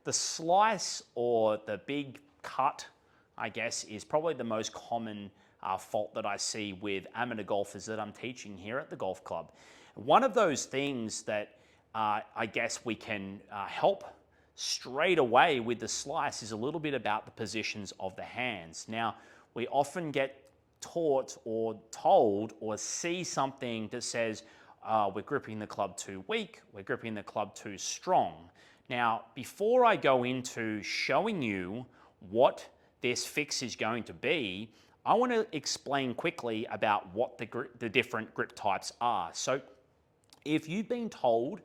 The slice or the big cut, I guess, is probably the most common fault that I see with amateur golfers that I'm teaching here at the golf club. One of those things that I guess we can help straight away with the slice is a little bit about the positions of the hands. Now, we often get taught or told or see something that says, we're gripping the club too weak, we're gripping the club too strong. Now, before I go into showing you what this fix is going to be, I want to explain quickly about what the different grip types are. So if you've been told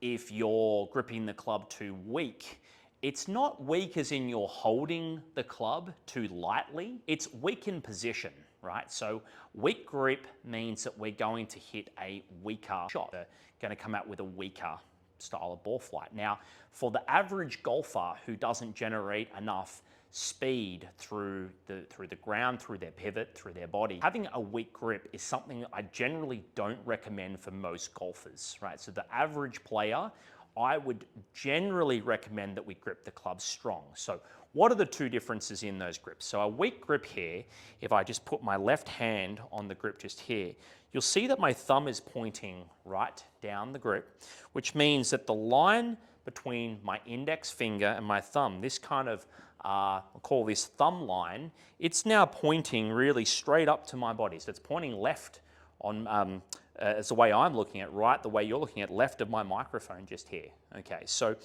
if you're gripping the club too weak, it's not weak as in you're holding the club too lightly, it's weak in position, right? So weak grip means that we're going to hit a weaker shot. We're going to come out with a weaker style of ball flight. Now, for the average golfer who doesn't generate enough speed through the ground, through their pivot, through their body, having a weak grip is something that I generally don't recommend for most golfers, right? So the average player, I would generally recommend that we grip the club strong. So what are the two differences in those grips? So a weak grip here, if I just put my left hand on the grip just here, you'll see that my thumb is pointing right down the grip, which means that the line between my index finger and my thumb, this kind of, I'll call this thumb line, it's now pointing really straight up to my body. So it's pointing left on, as the way I'm looking at, right the way you're looking at, left of my microphone just here. Okay, so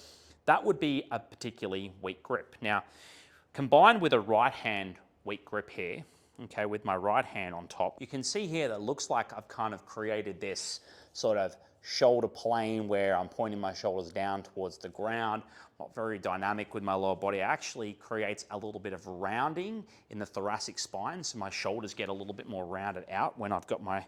that would be a particularly weak grip. Now, combined with a right hand weak grip here, okay, with my right hand on top, you can see here that it looks like I've kind of created this sort of shoulder plane where I'm pointing my shoulders down towards the ground. Not very dynamic with my lower body. It actually creates a little bit of rounding in the thoracic spine, so my shoulders get a little bit more rounded out when I've got my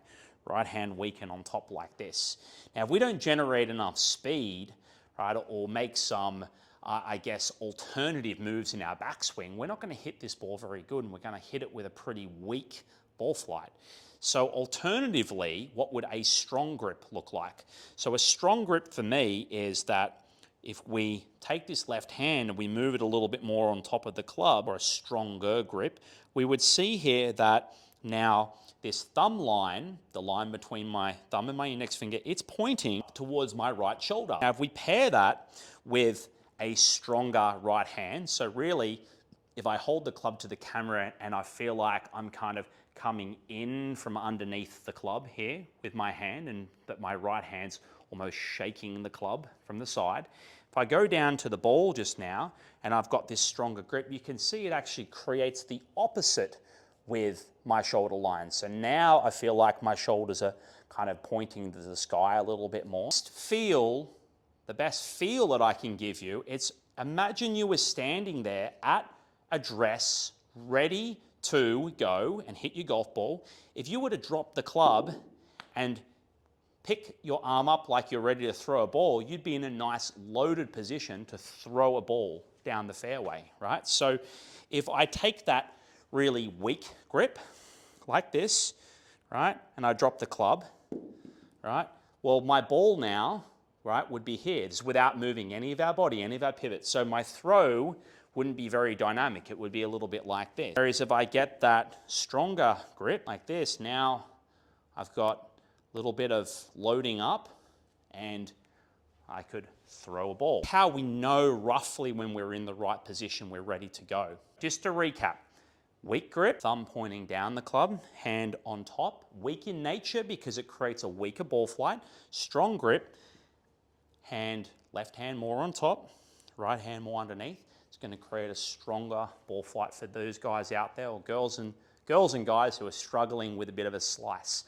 right hand weakened on top like this. Now, if we don't generate enough speed, right, or make some, I guess, alternative moves in our backswing, we're not going to hit this ball very good, and we're going to hit it with a pretty weak ball flight. So alternatively, what would a strong grip look like? So a strong grip for me is that if we take this left hand and we move it a little bit more on top of the club, or a stronger grip, we would see here that now this thumb line, the line between my thumb and my index finger, it's pointing towards my right shoulder. Now, if we pair that with a stronger right hand, so really, if I hold the club to the camera and I feel like I'm kind of coming in from underneath the club here with my hand, and that my right hand's almost shaking the club from the side. If I go down to the ball just now and I've got this stronger grip, you can see it actually creates the opposite with my shoulder line. So now I feel like my shoulders are kind of pointing to the sky a little bit more. The best feel that I can give you, it's imagine you were standing there at address, ready to go and hit your golf ball. If you were to drop the club and pick your arm up like you're ready to throw a ball, you'd be in a nice loaded position to throw a ball down the fairway, right? So if I take that really weak grip like this, right, and I drop the club, right, well, my ball now, right, would be here. This is without moving any of our body, any of our pivots. So my throw wouldn't be very dynamic. It would be a little bit like this. Whereas if I get that stronger grip like this, now I've got a little bit of loading up and I could throw a ball. How we know roughly when we're in the right position, we're ready to go. Just to recap, weak grip, thumb pointing down the club, hand on top. Weak in nature because it creates a weaker ball flight. Strong grip, left hand more on top, right hand more underneath. It's going to create a stronger ball flight for those guys out there, or girls and guys who are struggling with a bit of a slice.